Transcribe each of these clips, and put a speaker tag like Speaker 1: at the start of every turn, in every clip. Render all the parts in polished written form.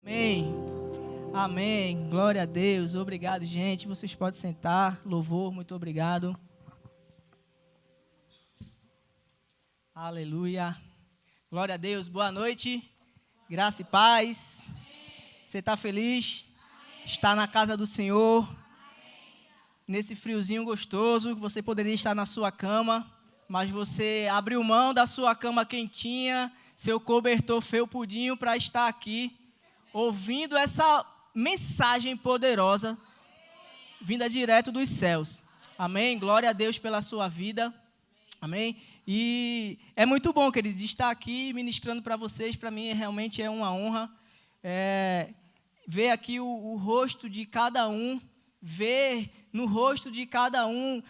Speaker 1: Amém. Amém. Glória a Deus. Obrigado, gente. Vocês podem sentar. Louvor, muito obrigado. Aleluia. Glória a Deus. Boa noite. Graça e paz. Você está feliz? Está na casa do Senhor? Nesse friozinho gostoso, você poderia estar na sua cama, mas você abriu mão da sua cama quentinha, seu cobertor felpudinho para estar aqui, ouvindo essa mensagem poderosa, vinda direto dos céus. Amém? Glória a Deus pela sua vida. Amém? E é muito bom, queridos, estar aqui ministrando para vocês. Para mim, realmente é uma honra ver aqui o rosto de cada um, ver no rosto de cada um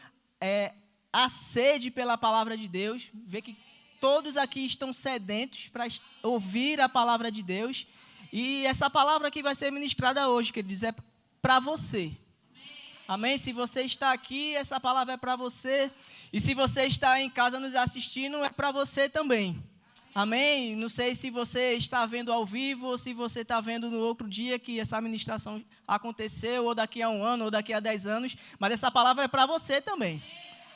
Speaker 1: a sede pela palavra de Deus, ver que todos aqui estão sedentos para ouvir a palavra de Deus. E essa palavra que vai ser ministrada hoje, queridos, é para você. Amém? Se você está aqui, essa palavra é para você. E se você está em casa nos assistindo, é para você também. Amém? Não sei se você está vendo ao vivo ou se você está vendo no outro dia que essa ministração aconteceu, ou daqui a 1 ano, ou daqui a 10 anos. Mas essa palavra é para você também.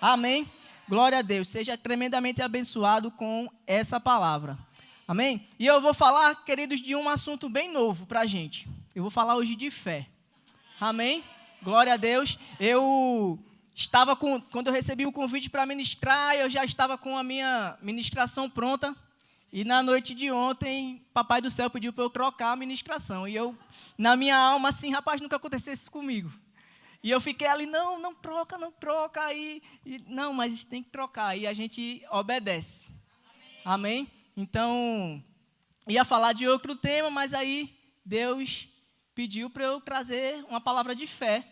Speaker 1: Amém? Glória a Deus. Seja tremendamente abençoado com essa palavra. Amém? E eu vou falar, queridos, de um assunto bem novo para a gente. Eu vou falar hoje de fé. Amém? Glória a Deus. Quando eu recebi o convite para ministrar, eu já estava com a minha ministração pronta. E na noite de ontem, Papai do Céu pediu para eu trocar a ministração. E eu, na minha alma, assim, rapaz, nunca aconteceu isso comigo. E eu fiquei ali, não troca. Não, mas tem que trocar. E a gente obedece. Amém? Então, ia falar de outro tema, mas aí Deus pediu para eu trazer uma palavra de fé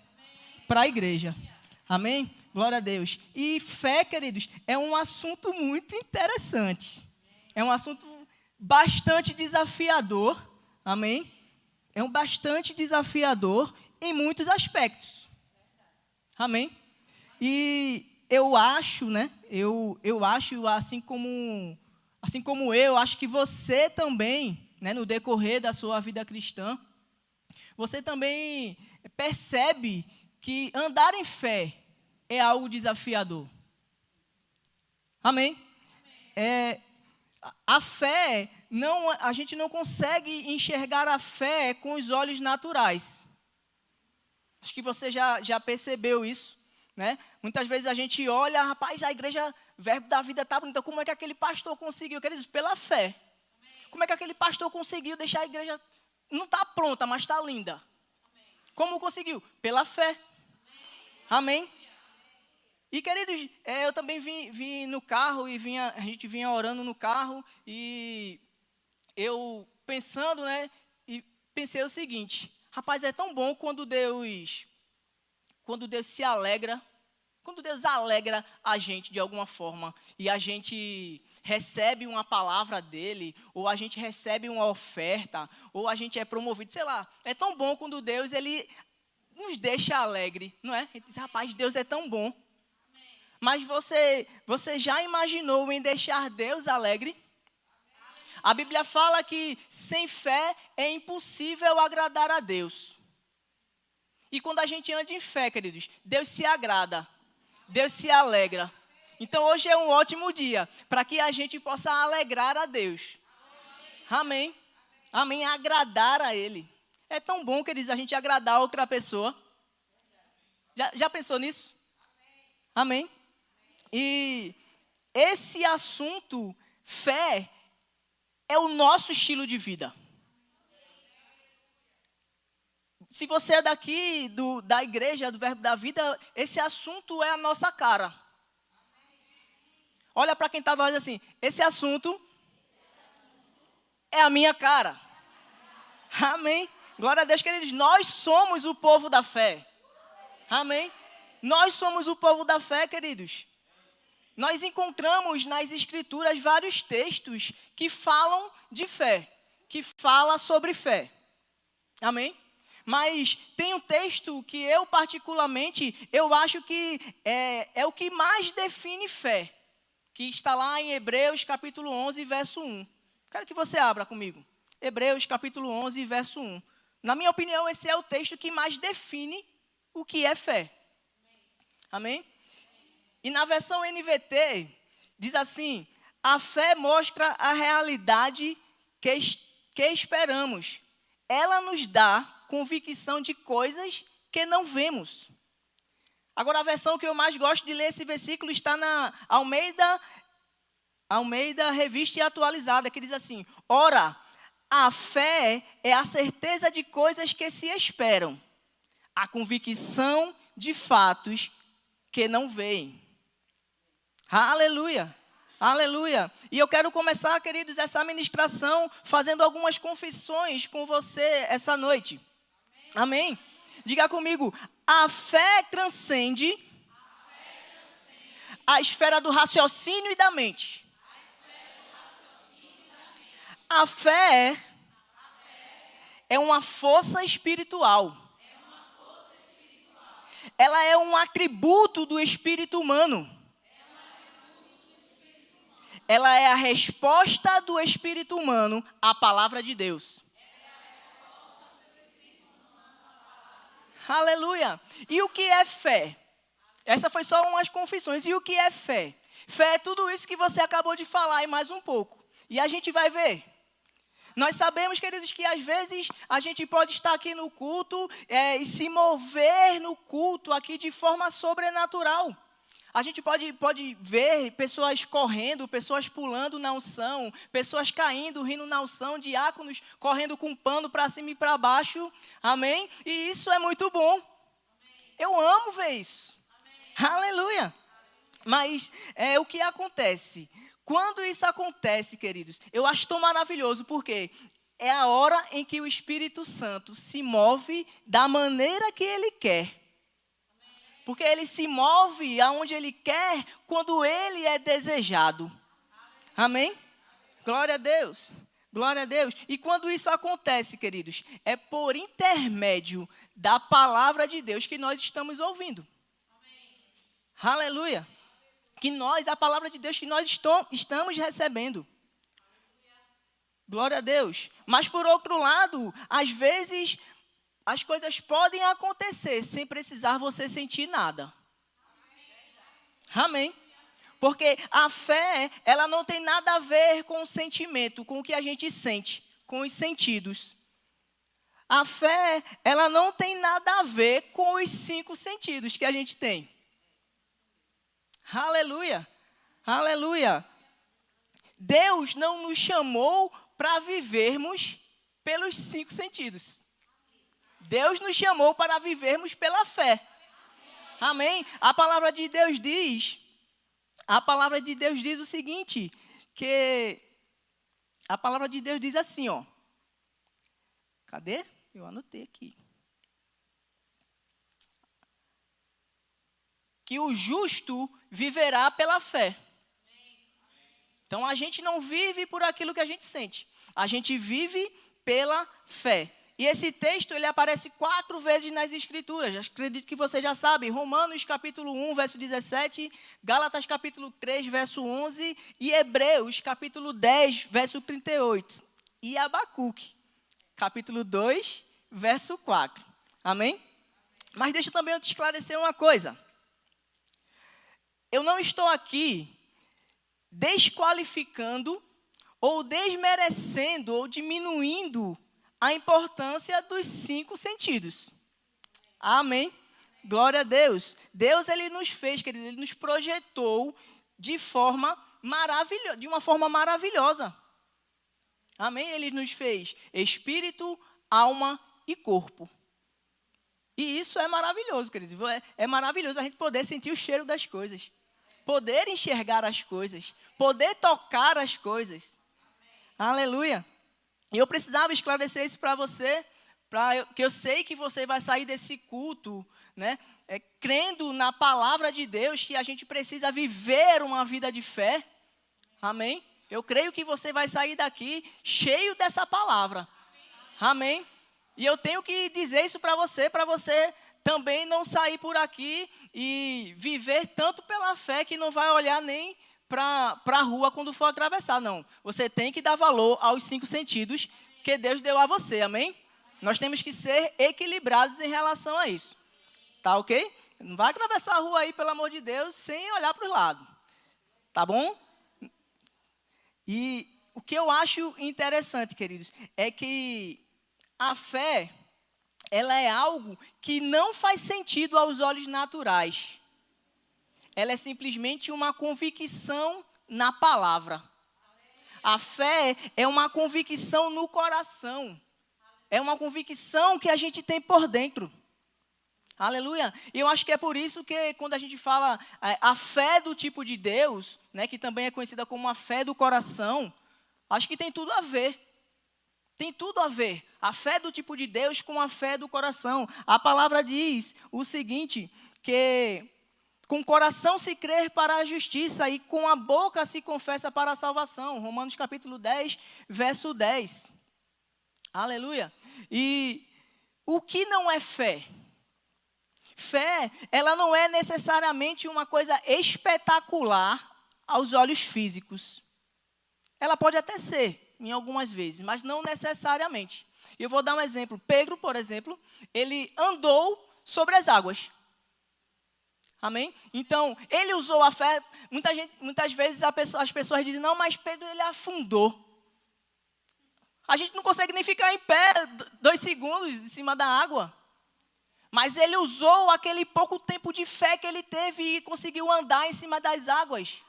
Speaker 1: para a igreja. Amém? Glória a Deus. E fé, queridos, é um assunto muito interessante. É um assunto bastante desafiador. Amém? É um bastante desafiador em muitos aspectos. Amém? E eu acho, né? Eu acho, assim como eu acho que você também, né, no decorrer da sua vida cristã, você também percebe que andar em fé é algo desafiador. Amém? A fé, a gente não consegue enxergar a fé com os olhos naturais. Acho que você já percebeu isso, né? Muitas vezes a gente olha, rapaz, a igreja Verbo da Vida está bonita. Como é que aquele pastor conseguiu? Queridos, pela fé. Como é que aquele pastor conseguiu deixar a igreja, não está pronta, mas está linda? Como conseguiu? Pela fé. Amém? E, queridos, eu também vim no carro e a gente vinha orando no carro e eu pensando, né? E pensei o seguinte, rapaz, é tão bom quando Deus se alegra, quando Deus alegra a gente de alguma forma e a gente recebe uma palavra dele, ou a gente recebe uma oferta, ou a gente é promovido, sei lá. É tão bom quando Deus, ele nos deixa alegre, não é? A gente diz, rapaz, Deus é tão bom. Mas você já imaginou em deixar Deus alegre? A Bíblia fala que sem fé é impossível agradar a Deus. E quando a gente anda em fé, queridos, Deus se agrada, Deus se alegra. Então hoje é um ótimo dia para que a gente possa alegrar a Deus. Amém? Amém, agradar a Ele. É tão bom, queridos, a gente agradar outra pessoa. Já pensou nisso? Amém? E esse assunto, fé, é o nosso estilo de vida. Se você é daqui, da igreja, do Verbo da Vida, esse assunto é a nossa cara. Olha para quem está do lado assim, esse assunto é a minha cara. Amém? Glória a Deus, queridos, nós somos o povo da fé. Amém? Nós somos o povo da fé, queridos. Nós encontramos nas Escrituras vários textos que falam de fé, que falam sobre fé. Amém? Mas tem um texto que eu particularmente, eu acho que é o que mais define fé, que está lá em Hebreus capítulo 11, verso 1. Quero que você abra comigo. Hebreus capítulo 11, verso 1. Na minha opinião, esse é o texto que mais define o que é fé. Amém? E na versão NVT, diz assim: a fé mostra a realidade que esperamos. Ela nos dá convicção de coisas que não vemos. Agora, a versão que eu mais gosto de ler esse versículo está na Almeida Revista e Atualizada, que diz assim: ora, a fé é a certeza de coisas que se esperam, a convicção de fatos que não veem. Aleluia, aleluia. E eu quero começar, queridos, essa ministração fazendo algumas confissões com você essa noite. Amém? Diga comigo: a fé transcende a esfera do raciocínio e da mente. A fé é uma força espiritual. Ela é um atributo do espírito humano. Ela é a resposta do espírito humano à palavra de Deus. Aleluia. E o que é fé? Essa foi só umas confissões. E o que é fé? Fé é tudo isso que você acabou de falar e mais um pouco. E a gente vai ver. Nós sabemos, queridos, que às vezes a gente pode estar aqui no culto e se mover no culto aqui de forma sobrenatural. A gente pode ver pessoas correndo, pessoas pulando na unção, pessoas caindo, rindo na unção, diáconos correndo com pano para cima e para baixo. Amém? E isso é muito bom. Amém. Eu amo ver isso. Amém. Aleluia. Mas o que acontece? Quando isso acontece, queridos, eu acho tão maravilhoso, porque é a hora em que o Espírito Santo se move da maneira que Ele quer. Porque Ele se move aonde Ele quer, quando Ele é desejado. Amém? Glória a Deus. Glória a Deus. E quando isso acontece, queridos, é por intermédio da palavra de Deus que nós estamos ouvindo. Aleluia. A palavra de Deus que nós estamos recebendo. Glória a Deus. Mas por outro lado, às vezes as coisas podem acontecer sem precisar você sentir nada. Amém. Porque a fé, ela não tem nada a ver com o sentimento, com o que a gente sente, com os sentidos. A fé, ela não tem nada a ver com os 5 sentidos que a gente tem. Aleluia, aleluia. Deus não nos chamou para vivermos pelos 5 sentidos. Deus nos chamou para vivermos pela fé. Amém? A palavra de Deus diz o seguinte, que a palavra de Deus diz assim, ó. Cadê? Eu anotei aqui. Que o justo viverá pela fé. Então, a gente não vive por aquilo que a gente sente. A gente vive pela fé. E esse texto, ele aparece 4 vezes nas Escrituras. Acredito que você já sabe. Romanos, capítulo 1, verso 17. Gálatas, capítulo 3, verso 11. E Hebreus, capítulo 10, verso 38. E Abacuque, capítulo 2, verso 4. Amém? Mas deixa também eu te esclarecer uma coisa. Eu não estou aqui desqualificando ou desmerecendo ou diminuindo a importância dos 5 sentidos. Amém? Glória a Deus. Deus, Ele nos fez, querido, Ele nos projetou de uma forma maravilhosa. Amém? Ele nos fez espírito, alma e corpo. E isso é maravilhoso, querido. É maravilhoso a gente poder sentir o cheiro das coisas. Poder enxergar as coisas. Poder tocar as coisas. Aleluia. E eu precisava esclarecer isso para você, que eu sei que você vai sair desse culto, né, crendo na palavra de Deus, que a gente precisa viver uma vida de fé. Amém? Eu creio que você vai sair daqui cheio dessa palavra. Amém? E eu tenho que dizer isso para você também não sair por aqui e viver tanto pela fé que não vai olhar nem para a rua quando for atravessar, não. Você tem que dar valor aos 5 sentidos que Deus deu a você, amém? Nós temos que ser equilibrados em relação a isso, tá ok? Não vai atravessar a rua aí, pelo amor de Deus, sem olhar para o lado, tá bom? E o que eu acho interessante, queridos, é que a fé, ela é algo que não faz sentido aos olhos naturais. Ela é simplesmente uma convicção na palavra. A fé é uma convicção no coração. É uma convicção que a gente tem por dentro. Aleluia. E eu acho que é por isso que quando a gente fala a fé do tipo de Deus, né, que também é conhecida como a fé do coração, acho que tem tudo a ver. Tem tudo a ver. A fé do tipo de Deus com a fé do coração. A palavra diz o seguinte, que com o coração se crê para a justiça e com a boca se confessa para a salvação. Romanos capítulo 10, verso 10. Aleluia. E o que não é fé? Fé, ela não é necessariamente uma coisa espetacular aos olhos físicos. Ela pode até ser, em algumas vezes, mas não necessariamente. Eu vou dar um exemplo. Pedro, por exemplo, ele andou sobre as águas. Amém? Então, ele usou a fé. Muitas vezes as pessoas dizem, não, mas Pedro ele afundou. A gente não consegue nem ficar em pé 2 segundos em cima da água. Mas ele usou aquele pouco tempo de fé que ele teve e conseguiu andar em cima das águas.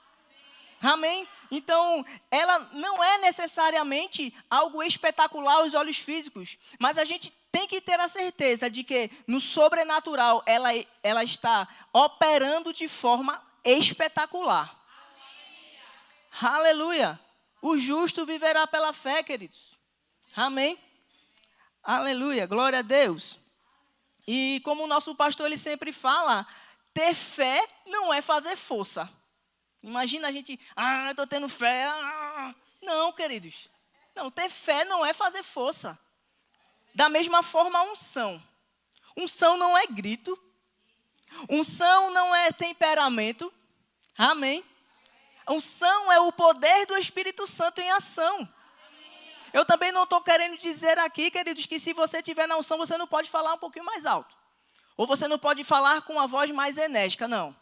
Speaker 1: Amém? Então, ela não é necessariamente algo espetacular aos olhos físicos, mas a gente tem que ter a certeza de que no sobrenatural ela está operando de forma espetacular. Amém. Aleluia. O justo viverá pela fé, queridos. Amém? Aleluia. Glória a Deus. E como o nosso pastor ele sempre fala, ter fé não é fazer força. Imagina a gente, eu estou tendo fé. Não, queridos. Não, ter fé não é fazer força. Da mesma forma, a unção. Unção não é grito. Unção não é temperamento. Amém? Unção é o poder do Espírito Santo em ação. Eu também não estou querendo dizer aqui, queridos, que se você tiver na unção, você não pode falar um pouquinho mais alto. Ou você não pode falar com uma voz mais enérgica, não.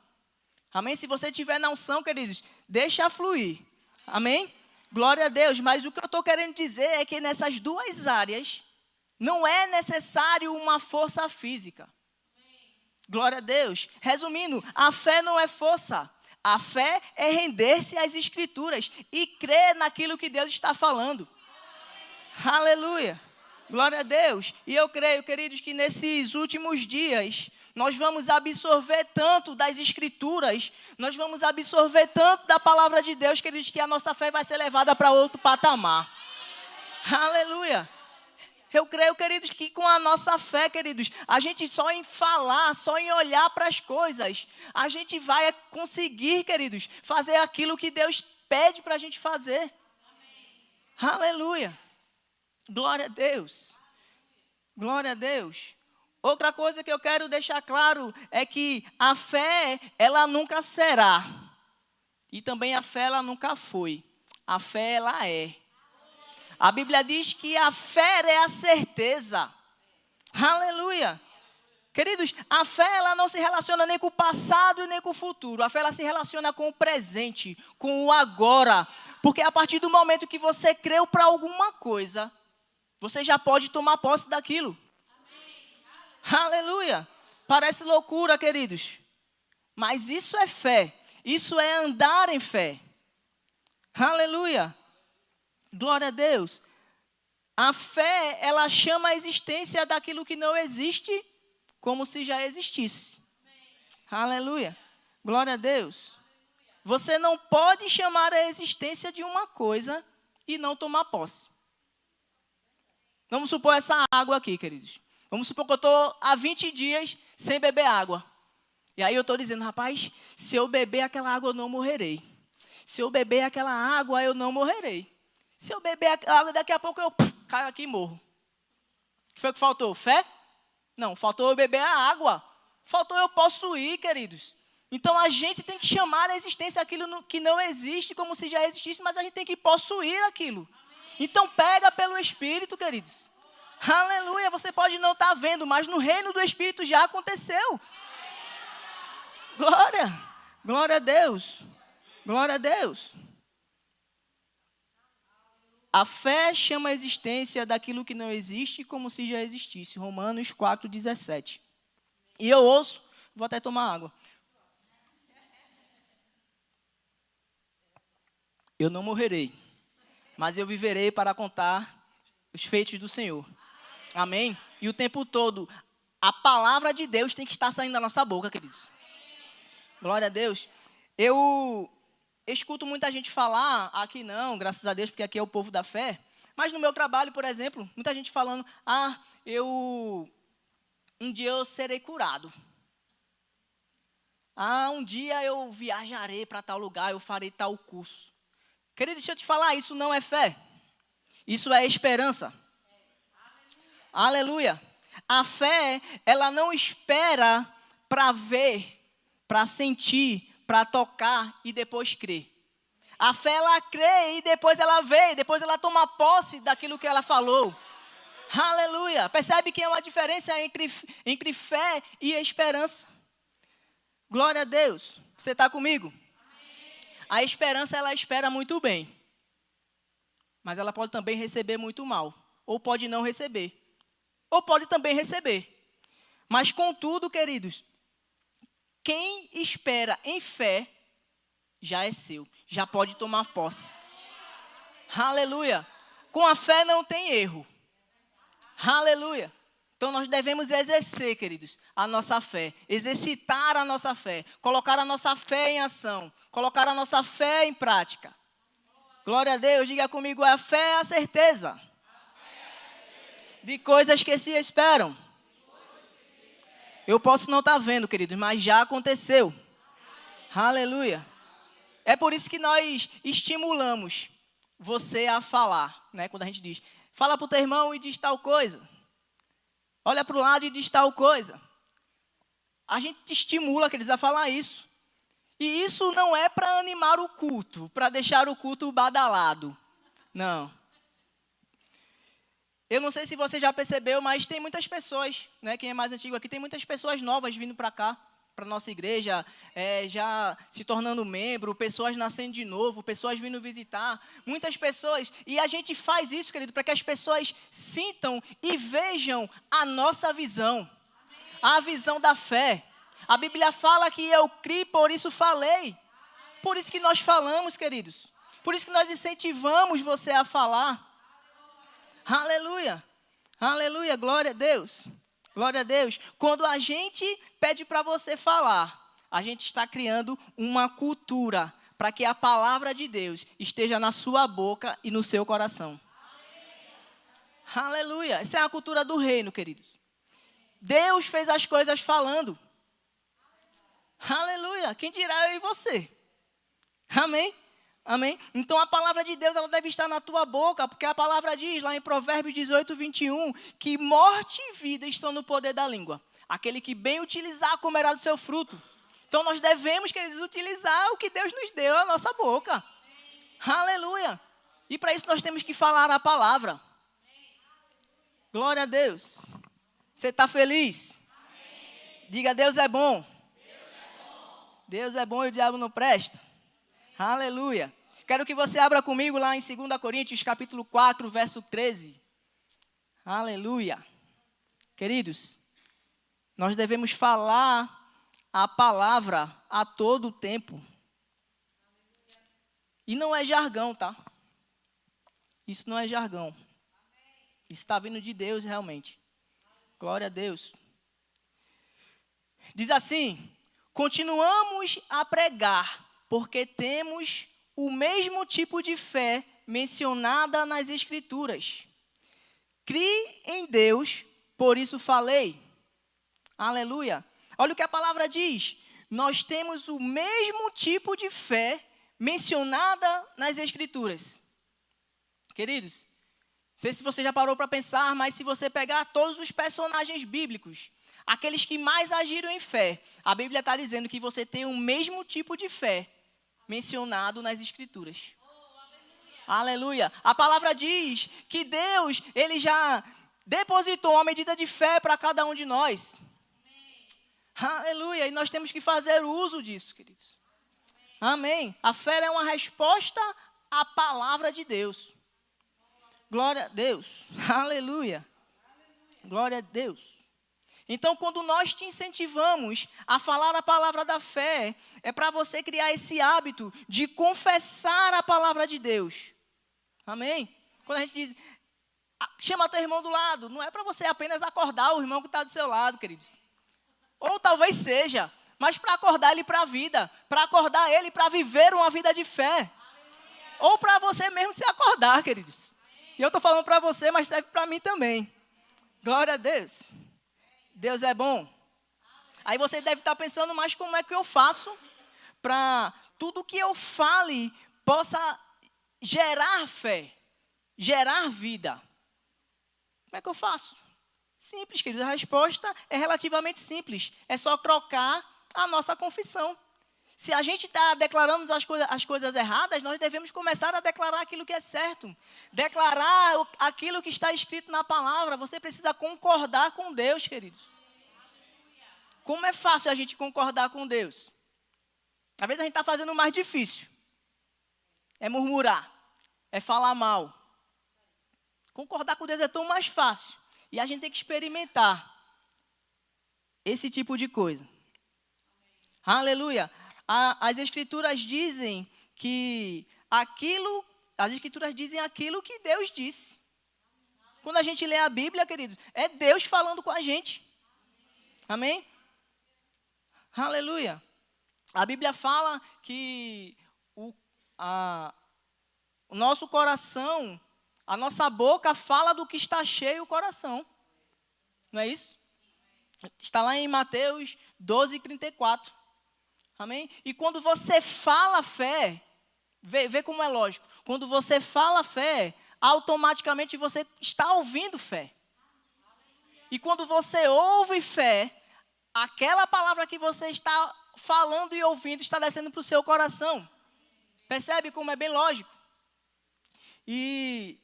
Speaker 1: Amém? Se você tiver na unção, queridos, deixa fluir. Amém? Glória a Deus. Mas o que eu estou querendo dizer é que nessas duas áreas, não é necessário uma força física. Glória a Deus. Resumindo, a fé não é força. A fé é render-se às Escrituras e crer naquilo que Deus está falando. Aleluia. Glória a Deus. E eu creio, queridos, que nesses últimos dias, nós vamos absorver tanto das Escrituras, nós vamos absorver tanto da palavra de Deus, queridos, que a nossa fé vai ser levada para outro patamar. Aleluia. Eu creio, queridos, que com a nossa fé, queridos, a gente só em falar, só em olhar para as coisas, a gente vai conseguir, queridos, fazer aquilo que Deus pede para a gente fazer. Aleluia. Glória a Deus. Glória a Deus. Outra coisa que eu quero deixar claro é que a fé, ela nunca será. E também a fé, ela nunca foi. A fé, ela é. A Bíblia diz que a fé é a certeza. Aleluia. Queridos, a fé, ela não se relaciona nem com o passado e nem com o futuro. A fé, ela se relaciona com o presente, com o agora. Porque a partir do momento que você creu para alguma coisa, você já pode tomar posse daquilo. Amém. Aleluia. Parece loucura, queridos. Mas isso é fé. Isso é andar em fé. Aleluia. Glória a Deus. A fé, ela chama a existência daquilo que não existe como se já existisse. Aleluia. Glória a Deus. Você não pode chamar a existência de uma coisa e não tomar posse. Vamos supor essa água aqui, queridos. Vamos supor que eu estou há 20 dias sem beber água. E aí eu estou dizendo, rapaz, se eu beber aquela água, eu não morrerei. Se eu beber aquela água, eu não morrerei. Se eu beber aquela água, daqui a pouco eu caio aqui e morro. O que foi que faltou? Fé? Não, faltou eu beber a água. Faltou eu possuir, queridos. Então a gente tem que chamar a existência aquilo que não existe como se já existisse, mas a gente tem que possuir aquilo. Então pega pelo Espírito, queridos. Aleluia, você pode não estar vendo, mas no reino do Espírito já aconteceu. Glória a Deus. Glória a Deus. A fé chama a existência daquilo que não existe como se já existisse. Romanos 4,17. E eu ouço, vou até tomar água. Eu não morrerei, mas eu viverei para contar os feitos do Senhor. Amém? E o tempo todo, a palavra de Deus tem que estar saindo da nossa boca, queridos. Glória a Deus. Eu escuto muita gente falar, aqui não, graças a Deus, porque aqui é o povo da fé. Mas no meu trabalho, por exemplo, muita gente falando, um dia eu serei curado. Um dia eu viajarei para tal lugar, eu farei tal curso. Querido, deixa eu te falar, isso não é fé. Isso é esperança. Aleluia. A fé, ela não espera para ver, para sentir, para tocar e depois crer. A fé, ela crê e depois ela vê, depois ela toma posse daquilo que ela falou. Aleluia. Percebe que é uma diferença entre fé e esperança. Glória a Deus. Você está comigo? A esperança, ela espera muito bem. Mas ela pode também receber muito mal. Ou pode não receber. Ou pode também receber. Mas, contudo, queridos, quem espera em fé, já é seu. Já pode tomar posse. Aleluia. Com a fé não tem erro. Aleluia. Então, nós devemos exercer, queridos, a nossa fé. Exercitar a nossa fé. Colocar a nossa fé em ação. Colocar a nossa fé em prática. Glória a Deus, diga comigo, a fé é a certeza de coisas que se esperam. Eu posso não estar vendo, queridos, mas já aconteceu. Aleluia. É por isso que nós estimulamos você a falar, né? Quando a gente diz, fala para o teu irmão e diz tal coisa. Olha para o lado e diz tal coisa. A gente estimula, queridos, a falar isso. E isso não é para animar o culto, para deixar o culto badalado. Não. Eu não sei se você já percebeu, mas tem muitas pessoas, né? Quem é mais antigo aqui, tem muitas pessoas novas vindo para cá, para a nossa igreja, já se tornando membro, pessoas nascendo de novo, pessoas vindo visitar, muitas pessoas. E a gente faz isso, querido, para que as pessoas sintam e vejam a nossa visão, a visão da fé. A Bíblia fala que eu criei, por isso falei. Por isso que nós falamos, queridos. Por isso que nós incentivamos você a falar. Aleluia. Aleluia. Glória a Deus. Glória a Deus. Quando a gente pede para você falar, a gente está criando uma cultura para que a palavra de Deus esteja na sua boca e no seu coração. Aleluia. Essa é a cultura do reino, queridos. Deus fez as coisas falando. Aleluia. Quem dirá eu e você? Amém? Amém? Então a palavra de Deus, ela deve estar na tua boca, porque a palavra diz lá em Provérbios 18, 21, que morte e vida estão no poder da língua. Aquele que bem utilizar comerá do seu fruto. Então nós devemos, queridos, utilizar o que Deus nos deu, a nossa boca. Aleluia. E para isso nós temos que falar a palavra. Glória a Deus. Você está feliz? Diga, Deus é bom. Deus é bom e o diabo não presta. Aleluia. Quero que você abra comigo lá em 2 Coríntios, capítulo 4, verso 13. Aleluia. Queridos, nós devemos falar a palavra a todo tempo. E não é jargão, tá? Isso não é jargão. Isso está vindo de Deus realmente. Glória a Deus. Diz assim: continuamos a pregar, porque temos o mesmo tipo de fé mencionada nas Escrituras. Criei em Deus, por isso falei. Aleluia. Olha o que a palavra diz. Nós temos o mesmo tipo de fé mencionada nas Escrituras. Queridos, não sei se você já parou para pensar, mas se você pegar todos os personagens bíblicos, aqueles que mais agiram em fé, a Bíblia está dizendo que você tem o mesmo tipo de fé mencionado nas Escrituras. Aleluia. A palavra diz que Deus, Ele já depositou uma medida de fé para cada um de nós. Aleluia. E nós temos que fazer uso disso, queridos. Amém. A fé é uma resposta à palavra de Deus. Glória a Deus. Aleluia. Glória a Deus. Então, quando nós te incentivamos a falar a palavra da fé, é para você criar esse hábito de confessar a palavra de Deus. Amém? Quando a gente diz, chama teu irmão do lado, não é para você apenas acordar o irmão que está do seu lado, queridos. Ou talvez seja, mas para acordar ele para a vida, para acordar ele para viver uma vida de fé. Ou para você mesmo se acordar, queridos. E eu estou falando para você, mas serve para mim também. Glória a Deus. Deus é bom. Aí você deve estar pensando, mas como é que eu faço para tudo que eu fale possa gerar fé, gerar vida? Como é que eu faço? Simples, querido. A resposta é relativamente simples. É só trocar a nossa confissão. Se a gente está declarando as coisas erradas, nós devemos começar a declarar aquilo que é certo. Declarar aquilo que está escrito na palavra. Você precisa concordar com Deus, queridos. Como é fácil a gente concordar com Deus? Às vezes a gente está fazendo o mais difícil. É murmurar. É falar mal. Concordar com Deus é tão mais fácil. E a gente tem que experimentar esse tipo de coisa. Aleluia. As Escrituras dizem que as Escrituras dizem aquilo que Deus disse. Quando a gente lê a Bíblia, queridos, é Deus falando com a gente. Amém? Aleluia. A Bíblia fala que o nosso coração, a nossa boca fala do que está cheio o coração. Não é isso? Está lá em Mateus 12:34. Amém? E quando você fala fé, vê como é lógico. Quando você fala fé, automaticamente você está ouvindo fé. E quando você ouve fé, aquela palavra que você está falando e ouvindo está descendo para o seu coração. Percebe como é bem lógico? E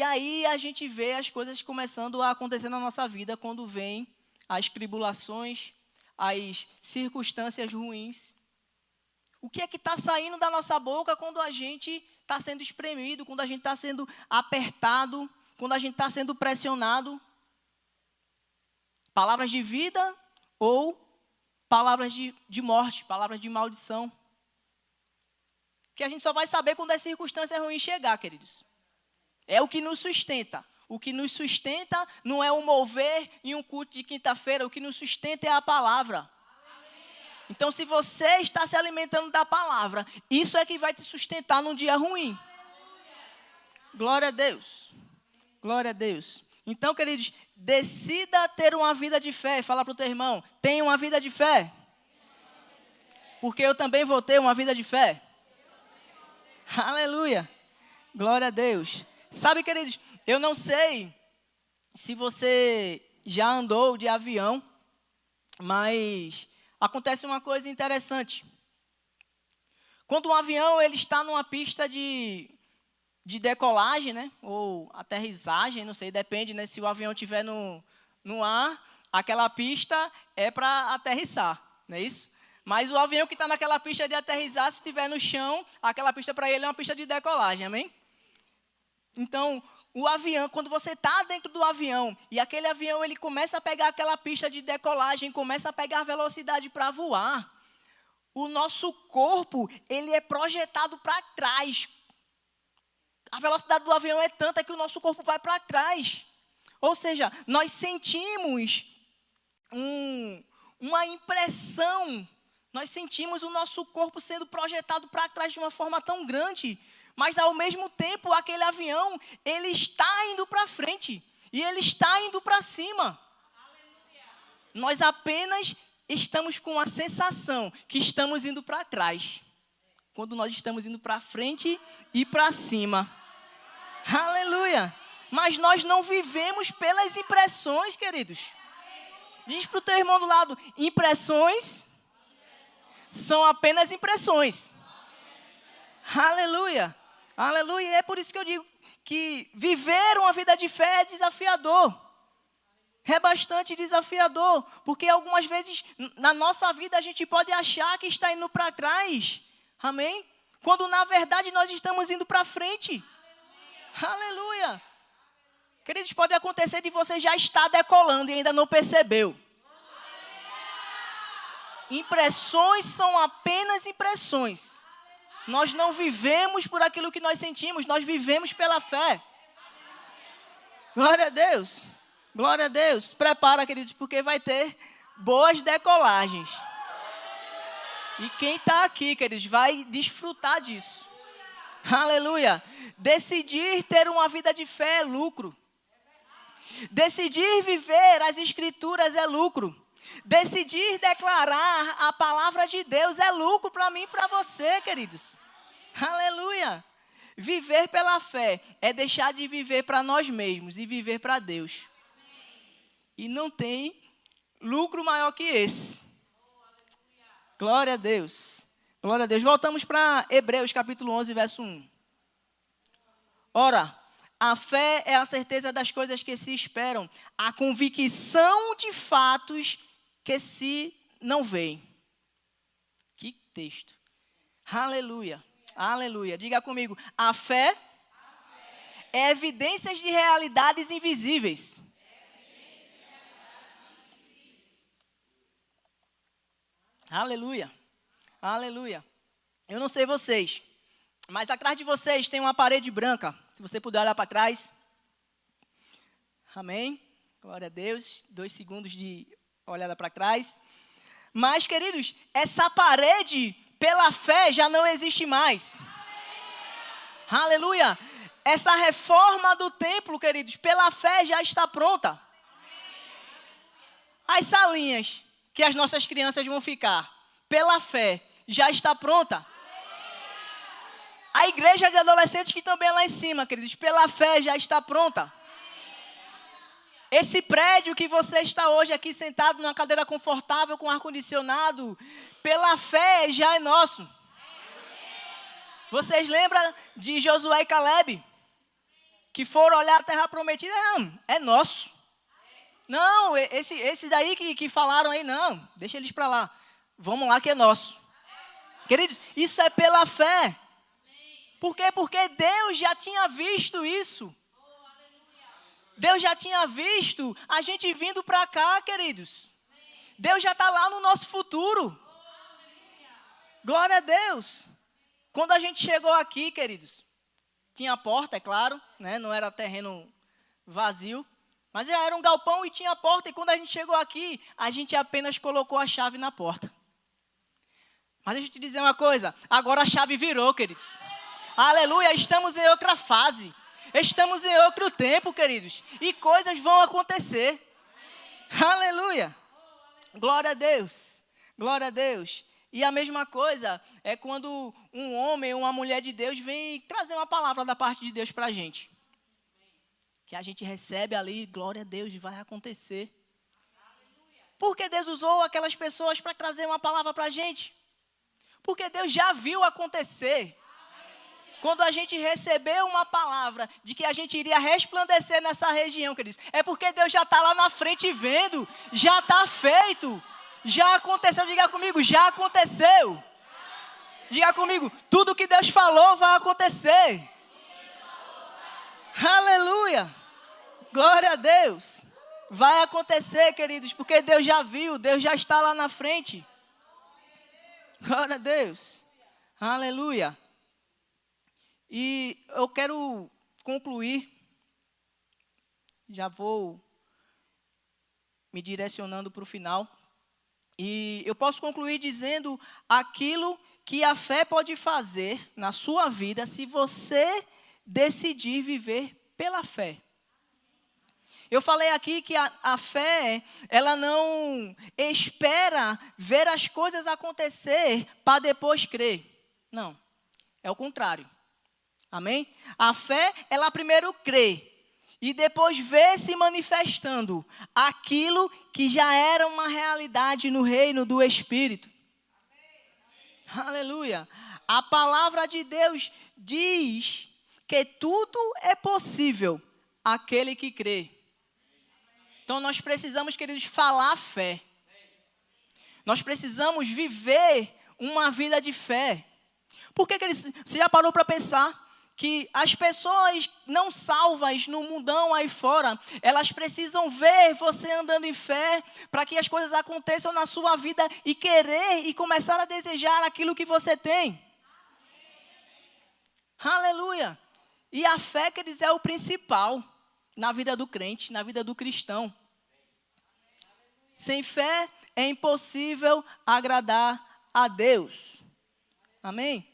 Speaker 1: aí a gente vê as coisas começando a acontecer na nossa vida quando vem as tribulações, as circunstâncias ruins. O que é que está saindo da nossa boca quando a gente está sendo espremido, quando a gente está sendo apertado, quando a gente está sendo pressionado? Palavras de vida ou palavras de morte, palavras de maldição? Que a gente só vai saber quando as circunstâncias ruins chegar, queridos. É o que nos sustenta. O que nos sustenta não é um mover em um culto de quinta-feira. O que nos sustenta é a palavra. Então, se você está se alimentando da palavra, isso é que vai te sustentar num dia ruim. Glória a Deus. Glória a Deus. Então, queridos, decida ter uma vida de fé. Fala para o teu irmão, tenha uma vida de fé. Porque eu também vou ter uma vida de fé. Aleluia. Glória a Deus. Sabe, queridos, eu não sei se você já andou de avião, mas acontece uma coisa interessante. Quando um avião ele está numa pista de decolagem, né, ou aterrissagem, não sei, depende, né, se o avião estiver no ar, aquela pista é para aterrissar, não é isso? Mas o avião que está naquela pista de aterrissar, se estiver no chão, aquela pista para ele é uma pista de decolagem, amém? Então, o avião, quando você está dentro do avião, e aquele avião ele começa a pegar aquela pista de decolagem, começa a pegar velocidade para voar, o nosso corpo, ele é projetado para trás. A velocidade do avião é tanta que o nosso corpo vai para trás. Ou seja, nós sentimos uma impressão, nós sentimos o nosso corpo sendo projetado para trás de uma forma tão grande, mas ao mesmo tempo aquele avião, ele está indo para frente e ele está indo para cima. Aleluia. Nós apenas estamos com a sensação que estamos indo para trás, quando nós estamos indo para frente e para cima. Aleluia! Mas nós não vivemos pelas impressões, queridos. Diz para o teu irmão do lado, impressões são apenas impressões. Aleluia. Aleluia. E é por isso que eu digo que viver uma vida de fé é desafiador. É bastante desafiador. Porque algumas vezes na nossa vida a gente pode achar que está indo para trás. Amém? Quando na verdade nós estamos indo para frente. Aleluia. Queridos, pode acontecer de você já estar decolando e ainda não percebeu. Impressões são apenas impressões. Nós não vivemos por aquilo que nós sentimos, nós vivemos pela fé. Glória a Deus. Glória a Deus. Prepara, queridos, porque vai ter boas decolagens. E quem está aqui, queridos, vai desfrutar disso. Aleluia. Decidir ter uma vida de fé é lucro. Decidir viver as Escrituras é lucro. Decidir declarar a palavra de Deus é lucro para mim e para você, queridos. Aleluia. Viver pela fé é deixar de viver para nós mesmos e viver para Deus. E não tem lucro maior que esse. Glória a Deus. Glória a Deus. Voltamos para Hebreus capítulo 11, verso 1. Ora, a fé é a certeza das coisas que se esperam, a convicção de fatos que se não veem. Que texto. Aleluia. Aleluia. Diga comigo. A fé é evidências de realidades invisíveis. Aleluia. Aleluia. Eu não sei vocês, mas atrás de vocês tem uma parede branca. Se você puder olhar para trás. Amém. Glória a Deus. 2 segundos de olhada para trás. Mas, queridos, essa parede, pela fé, já não existe mais. Aleluia. Essa reforma do templo, queridos, pela fé já está pronta. As salinhas que as nossas crianças vão ficar, pela fé, já está pronta. A igreja de adolescentes que também é lá em cima, queridos, pela fé já está pronta. Esse prédio que você está hoje aqui sentado numa cadeira confortável com ar-condicionado, pela fé já é nosso. Vocês lembram de Josué e Caleb? Que foram olhar a terra prometida? Não, é nosso. Não, esses daí que falaram aí, não, deixa eles para lá. Vamos lá que é nosso. Queridos, isso é pela fé. Por quê? Porque Deus já tinha visto isso. Deus já tinha visto a gente vindo para cá, queridos. Deus já está lá no nosso futuro. Glória a Deus. Quando a gente chegou aqui, queridos, tinha porta, é claro, né? Não era terreno vazio, mas já era um galpão e tinha porta. E quando a gente chegou aqui, a gente apenas colocou a chave na porta. Mas deixa eu te dizer uma coisa, agora a chave virou, queridos. Aleluia, estamos em outra fase. Estamos em outro tempo, queridos. E coisas vão acontecer. Aleluia. Glória a Deus. Glória a Deus. E a mesma coisa é quando um homem ou uma mulher de Deus vem trazer uma palavra da parte de Deus para a gente. Que a gente recebe ali, glória a Deus, vai acontecer. Porque Deus usou aquelas pessoas para trazer uma palavra para a gente. Porque Deus já viu acontecer. Quando a gente recebeu uma palavra de que a gente iria resplandecer nessa região, queridos, é porque Deus já está lá na frente vendo, já está feito, já aconteceu. Diga comigo, já aconteceu. Diga comigo, tudo que Deus falou vai acontecer. Aleluia. Glória a Deus. Vai acontecer, queridos, porque Deus já viu, Deus já está lá na frente. Glória a Deus. Aleluia. E eu quero concluir, já vou me direcionando para o final. E eu posso concluir dizendo aquilo que a fé pode fazer na sua vida se você decidir viver pela fé. Eu falei aqui que a fé, ela não espera ver as coisas acontecer para depois crer. Não, é o contrário. Amém? A fé, ela primeiro crê e depois vê se manifestando aquilo que já era uma realidade no reino do Espírito. Amém. Aleluia. A palavra de Deus diz que tudo é possível àquele que crê. Então nós precisamos, queridos, falar fé. Nós precisamos viver uma vida de fé. Porque, queridos, você já parou para pensar que as pessoas não salvas no mundão aí fora, elas precisam ver você andando em fé para que as coisas aconteçam na sua vida e querer e começar a desejar aquilo que você tem. Aleluia! E a fé, queridos, é o principal na vida do crente, na vida do cristão. Sem fé é impossível agradar a Deus. Amém?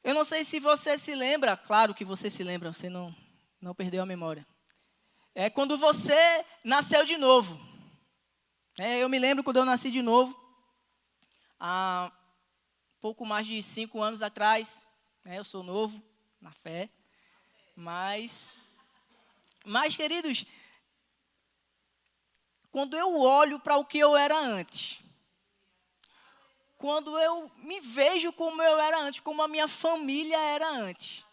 Speaker 1: Eu não sei se você se lembra, claro que você se lembra, você não perdeu a memória. É quando você nasceu de novo. Eu me lembro quando eu nasci de novo, há pouco mais de 5 anos atrás. Eu sou novo na fé, mas, queridos, quando eu olho para o que eu era antes, quando eu me vejo como eu era antes, como a minha família era antes.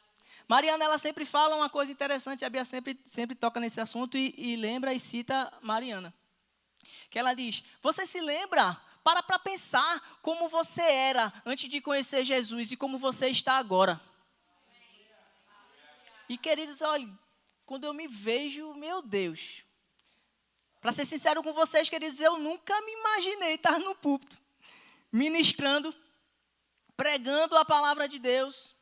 Speaker 1: Mariana, ela sempre fala uma coisa interessante, a Bia sempre toca nesse assunto e lembra e cita Mariana. Que ela diz, você se lembra? Para pensar como você era antes de conhecer Jesus e como você está agora. E, queridos, olha, quando eu me vejo, meu Deus. Para ser sincero com vocês, queridos, eu nunca me imaginei estar no púlpito, ministrando, pregando a palavra de Deus.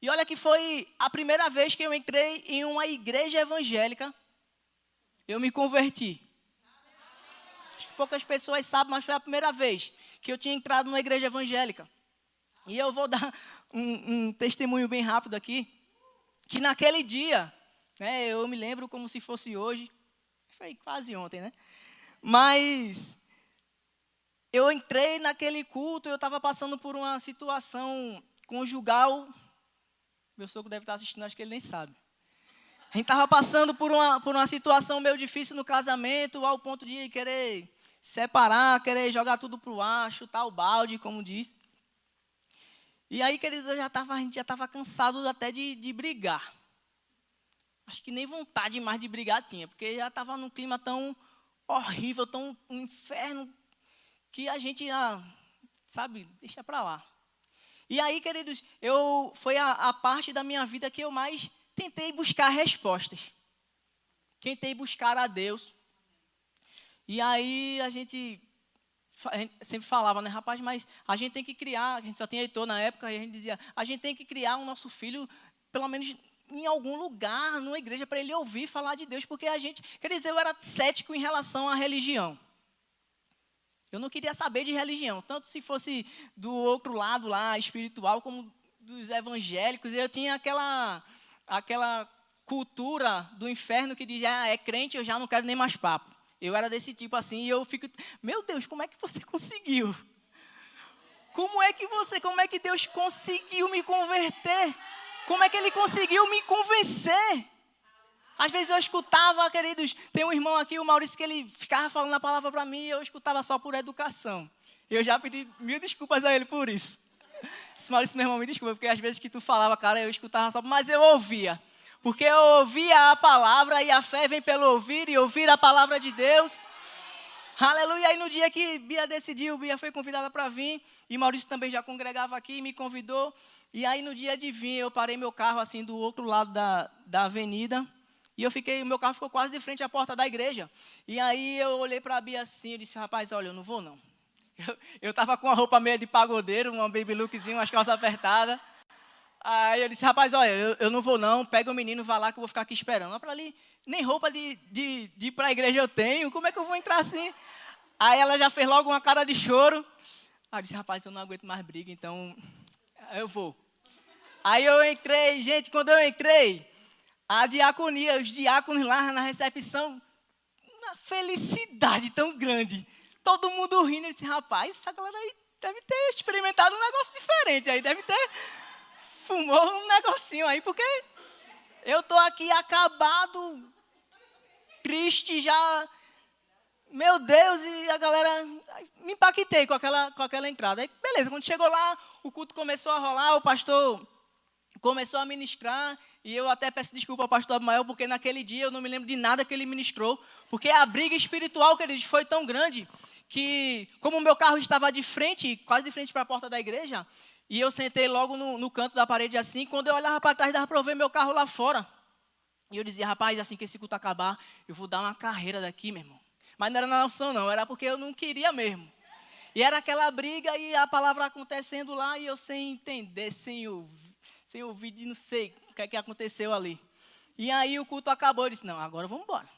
Speaker 1: E olha que foi a primeira vez que eu entrei em uma igreja evangélica, eu me converti. Acho que poucas pessoas sabem, mas foi a primeira vez que eu tinha entrado numa igreja evangélica. E eu vou dar um testemunho bem rápido aqui, que naquele dia, eu me lembro como se fosse hoje, foi quase ontem, né? Mas eu entrei naquele culto, eu estava passando por uma situação conjugal. Meu sogro deve estar assistindo, acho que ele nem sabe. A gente estava passando por uma situação meio difícil no casamento, ao ponto de querer separar, querer jogar tudo para o ar, chutar o balde, como diz. E aí, queridos, a gente já estava cansado até de brigar. Acho que nem vontade mais de brigar tinha, porque já estava num clima tão horrível, tão um inferno, que a gente, deixa para lá. E aí, queridos, foi a parte da minha vida que eu mais tentei buscar respostas. Tentei buscar a Deus. E aí a gente sempre falava, né, rapaz, mas a gente tem que criar, a gente só tinha Heitor na época, e a gente dizia, a gente tem que criar o nosso filho, pelo menos em algum lugar, numa igreja, para ele ouvir falar de Deus, porque quer dizer, eu era cético em relação à religião. Eu não queria saber de religião, tanto se fosse do outro lado lá, espiritual, como dos evangélicos. Eu tinha aquela cultura do inferno que diz, é crente, eu já não quero nem mais papo. Eu era desse tipo assim, e eu fico, meu Deus, como é que você conseguiu? Como é que Deus conseguiu me converter? Como é que Ele conseguiu me convencer? Às vezes eu escutava, queridos, tem um irmão aqui, o Maurício, que ele ficava falando a palavra para mim e eu escutava só por educação. Eu já pedi 1000 desculpas a ele por isso. Esse Maurício, meu irmão, me desculpa, porque às vezes que tu falava, cara, eu escutava só, mas eu ouvia. Porque eu ouvia a palavra e a fé vem pelo ouvir e ouvir a palavra de Deus. Aleluia. Aí no dia que Bia decidiu, Bia foi convidada para vir, e Maurício também já congregava aqui e me convidou. E aí no dia de vir, eu parei meu carro assim do outro lado da avenida. E o meu carro ficou quase de frente à porta da igreja. E aí eu olhei para a Bia assim, eu disse, rapaz, olha, eu não vou não. Eu estava com a roupa meio de pagodeiro, uma baby lookzinho, umas calças apertadas. Aí eu disse, rapaz, olha, eu não vou não, pega o menino, vá lá que eu vou ficar aqui esperando. Lá para ali, nem roupa de ir para a igreja eu tenho, como é que eu vou entrar assim? Aí ela já fez logo uma cara de choro. Aí eu disse, rapaz, eu não aguento mais briga, então eu vou. Aí eu entrei, gente, quando eu entrei, a diaconia, os diáconos lá na recepção, uma felicidade tão grande. Todo mundo rindo, eu disse, rapaz, essa galera aí deve ter experimentado um negócio diferente aí, deve ter fumou um negocinho aí, porque eu estou aqui acabado, triste já, meu Deus, e a galera, me impactei com aquela entrada. Aí, beleza, quando chegou lá, o culto começou a rolar, o pastor começou a ministrar, e eu até peço desculpa ao pastor Abimael, porque naquele dia eu não me lembro de nada que ele ministrou, porque a briga espiritual, queridos, foi tão grande, que como o meu carro estava de frente, quase de frente para a porta da igreja, e eu sentei logo no canto da parede assim, quando eu olhava para trás, dava para eu ver meu carro lá fora. E eu dizia, rapaz, assim que esse culto acabar, eu vou dar uma carreira daqui, meu irmão. Mas não era na opção não, era porque eu não queria mesmo. E era aquela briga e a palavra acontecendo lá, e eu sem entender, sem ouvir, de não sei o que aconteceu ali. E aí o culto acabou, eu disse, não, agora vamos embora.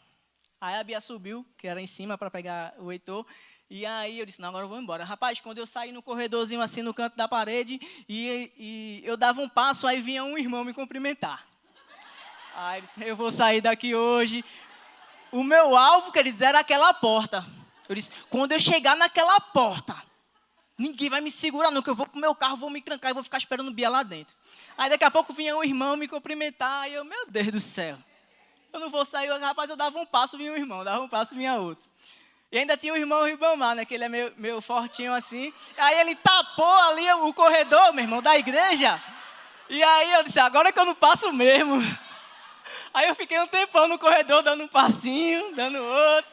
Speaker 1: Aí a Bia subiu, que era em cima para pegar o Heitor, e aí eu disse, não, agora eu vou embora. Rapaz, quando eu saí no corredorzinho assim no canto da parede, e eu dava um passo, aí vinha um irmão me cumprimentar. Aí eu disse, eu vou sair daqui hoje. O meu alvo, quer dizer, era aquela porta. Eu disse, quando eu chegar naquela porta, ninguém vai me segurar não, que eu vou pro meu carro, vou me trancar e vou ficar esperando o Bia lá dentro. Aí daqui a pouco vinha um irmão me cumprimentar, e eu, meu Deus do céu, eu não vou sair, rapaz, eu dava um passo, vinha um irmão, dava um passo, vinha outro. E ainda tinha o irmão Ribamar, né, que ele é meio fortinho assim. Aí ele tapou ali o corredor, meu irmão, da igreja. E aí eu disse, agora é que eu não passo mesmo. Aí eu fiquei um tempão no corredor, dando um passinho, dando outro.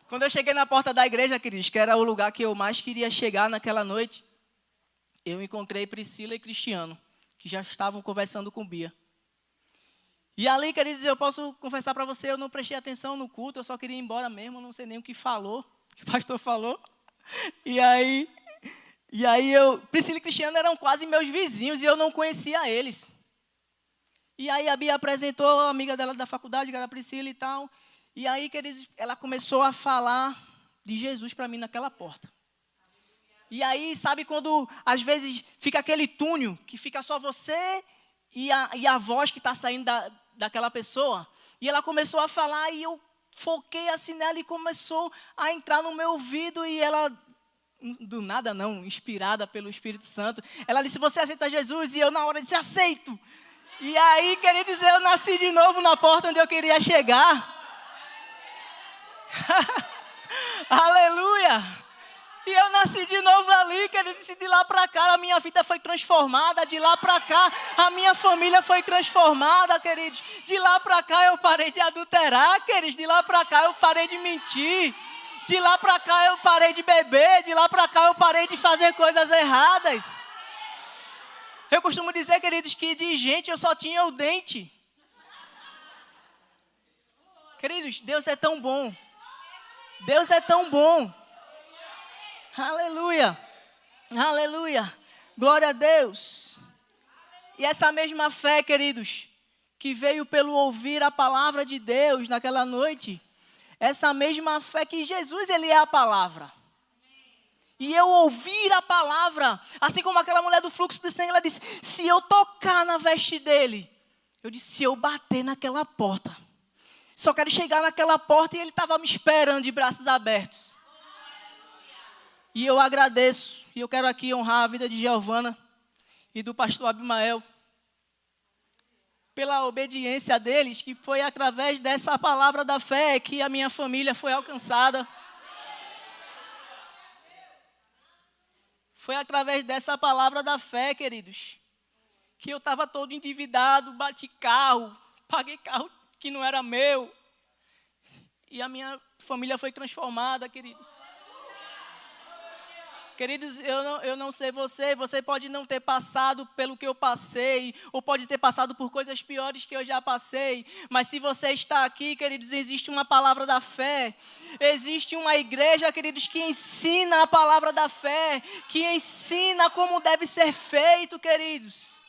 Speaker 1: Quando eu cheguei na porta da igreja, queridos, que era o lugar que eu mais queria chegar naquela noite, eu encontrei Priscila e Cristiano, que já estavam conversando com Bia. E ali, queridos, eu posso confessar para você, eu não prestei atenção no culto, eu só queria ir embora mesmo, não sei nem o que falou, o que o pastor falou. E aí Priscila e Cristiano eram quase meus vizinhos e eu não conhecia eles. E aí a Bia apresentou a amiga dela da faculdade, que era a Priscila e tal. E aí, queridos, ela começou a falar de Jesus para mim naquela porta. E aí, sabe quando às vezes fica aquele túnel, que fica só você e a voz que está saindo daquela pessoa? E ela começou a falar e eu foquei assim nela e começou a entrar no meu ouvido e ela, do nada não, inspirada pelo Espírito Santo, ela disse, você aceita Jesus? E eu na hora disse, aceito. E aí, queridos, eu nasci de novo na porta onde eu queria chegar. Aleluia! E eu nasci de novo ali, queridos, de lá para cá a minha vida foi transformada, de lá para cá a minha família foi transformada, queridos. De lá para cá eu parei de adulterar, queridos, de lá para cá eu parei de mentir. De lá para cá eu parei de beber, de lá para cá eu parei de fazer coisas erradas. Eu costumo dizer, queridos, que de gente eu só tinha o dente. Queridos, Deus é tão bom. Deus é tão bom. Aleluia. Aleluia. Glória a Deus. E essa mesma fé, queridos, que veio pelo ouvir a palavra de Deus naquela noite, essa mesma fé que Jesus, ele é a palavra. E eu ouvir a palavra, assim como aquela mulher do fluxo de sangue, ela disse, se eu tocar na veste dele, eu disse, se eu bater naquela porta, só quero chegar naquela porta, e ele estava me esperando de braços abertos. E eu agradeço, e eu quero aqui honrar a vida de Giovana e do pastor Abimael, pela obediência deles, que foi através dessa palavra da fé que a minha família foi alcançada. Foi através dessa palavra da fé, queridos, que eu estava todo endividado, bati carro, paguei carro que não era meu. E a minha família foi transformada, queridos. Queridos, eu não sei você pode não ter passado pelo que eu passei, ou pode ter passado por coisas piores que eu já passei, mas se você está aqui, queridos, existe uma palavra da fé, existe uma igreja, queridos, que ensina a palavra da fé, que ensina como deve ser feito, queridos,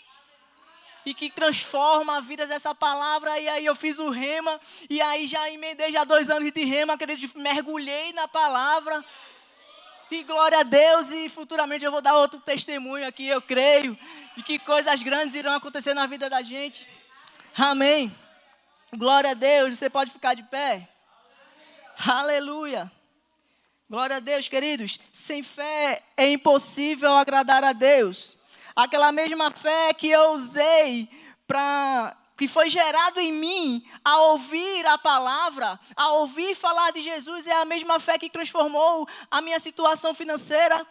Speaker 1: e que transforma a vida dessa palavra. E aí eu fiz o rema, e aí já emendei já 2 anos de rema, queridos, mergulhei na palavra. E glória a Deus, e futuramente eu vou dar outro testemunho aqui, eu creio, de que coisas grandes irão acontecer na vida da gente. Amém. Glória a Deus, você pode ficar de pé. Aleluia. Glória a Deus, queridos. Sem fé é impossível agradar a Deus. Aquela mesma fé que eu usei que foi gerado em mim a ouvir a palavra, a ouvir falar de Jesus, é a mesma fé que transformou a minha situação financeira.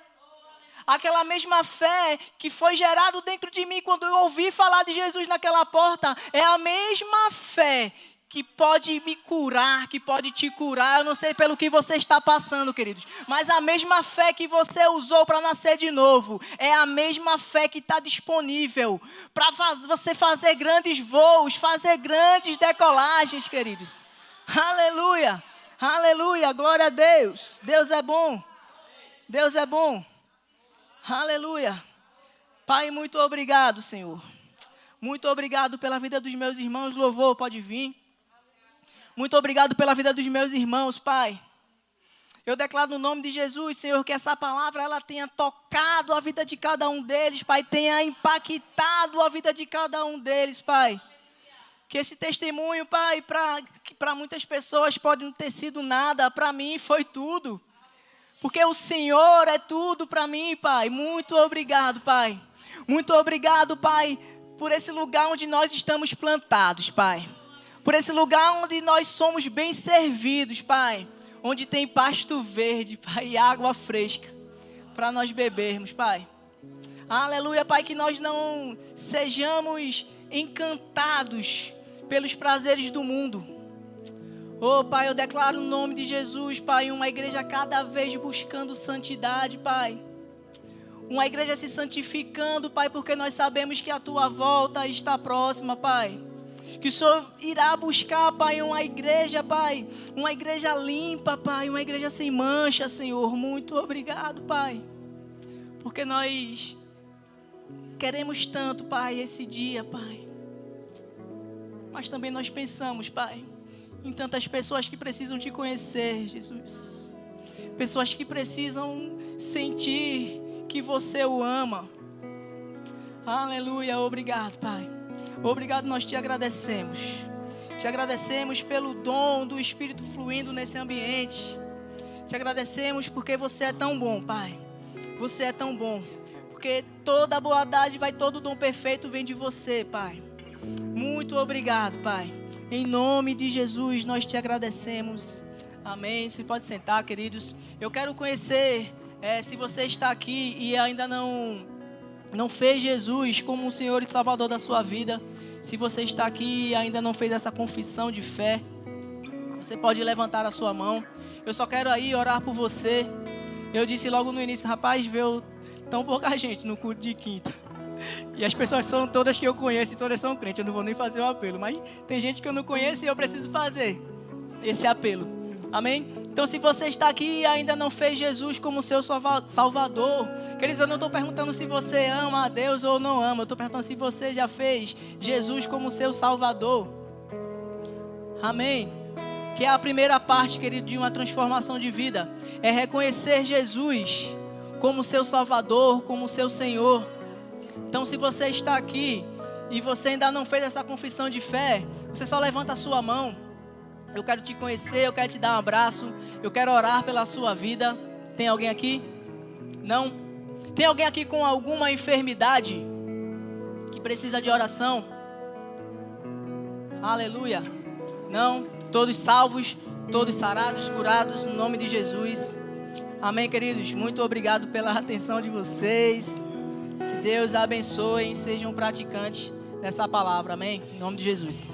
Speaker 1: aquela mesma fé que foi gerada dentro de mim quando eu ouvi falar de Jesus naquela porta, é a mesma fé que pode me curar, que pode te curar. Eu não sei pelo que você está passando, queridos, mas a mesma fé que você usou para nascer de novo, é a mesma fé que está disponível para você fazer grandes voos, fazer grandes decolagens, queridos. Aleluia, aleluia, glória a Deus. Deus é bom, Deus é bom. Aleluia. Pai, muito obrigado, Senhor. Muito obrigado pela vida dos meus irmãos. Louvor, pode vir. Muito obrigado pela vida dos meus irmãos, Pai. Eu declaro no nome de Jesus, Senhor, que essa palavra ela tenha tocado a vida de cada um deles, Pai. Tenha impactado a vida de cada um deles, Pai. Que esse testemunho, Pai, para muitas pessoas pode não ter sido nada. Para mim foi tudo. Porque o Senhor é tudo para mim, Pai. Muito obrigado, Pai. Muito obrigado, Pai, por esse lugar onde nós estamos plantados, Pai. Por esse lugar onde nós somos bem servidos, Pai. Onde tem pasto verde, Pai, e água fresca para nós bebermos, Pai. Aleluia, Pai, que nós não sejamos encantados pelos prazeres do mundo. Oh, Pai, eu declaro no nome de Jesus, Pai, uma igreja cada vez buscando santidade, Pai. Uma igreja se santificando, Pai, porque nós sabemos que a Tua volta está próxima, Pai. Que o Senhor irá buscar, Pai, uma igreja, Pai. Uma igreja limpa, Pai. Uma igreja sem mancha, Senhor. Muito obrigado, Pai. Porque nós queremos tanto, Pai, esse dia, Pai. Mas também nós pensamos, Pai, em tantas pessoas que precisam Te conhecer, Jesus. Pessoas que precisam sentir que Você o ama. Aleluia, obrigado, Pai. Obrigado, nós Te agradecemos. Te agradecemos pelo dom do Espírito fluindo nesse ambiente. Te agradecemos porque Você é tão bom, Pai. Você é tão bom. Porque toda a boa dádiva e todo o dom perfeito vem de Você, Pai. Muito obrigado, Pai. Em nome de Jesus, nós Te agradecemos. Amém. Você pode sentar, queridos. Eu quero conhecer, se você está aqui e ainda não fez Jesus como o Senhor e Salvador da sua vida. Se você está aqui e ainda não fez essa confissão de fé, você pode levantar a sua mão. Eu só quero aí orar por você. Eu disse logo no início, rapaz, veio tão pouca gente no culto de quinta. E as pessoas são todas que eu conheço e todas são crentes. Eu não vou nem fazer o apelo, mas tem gente que eu não conheço e eu preciso fazer esse apelo. Amém? Então, se você está aqui e ainda não fez Jesus como seu Salvador, queridos, eu não estou perguntando se você ama a Deus ou não ama. Eu estou perguntando se você já fez Jesus como seu Salvador. Amém? Que é a primeira parte, querido, de uma transformação de vida. É reconhecer Jesus como seu Salvador, como seu Senhor. Então, se você está aqui e você ainda não fez essa confissão de fé, você só levanta a sua mão. Eu quero te conhecer, eu quero te dar um abraço, eu quero orar pela sua vida. Tem alguém aqui? Não? Tem alguém aqui com alguma enfermidade que precisa de oração? Aleluia. Não? Todos salvos, todos sarados, curados, no nome de Jesus. Amém, queridos? Muito obrigado pela atenção de vocês. Que Deus abençoe e sejam praticantes dessa palavra. Amém? Em nome de Jesus.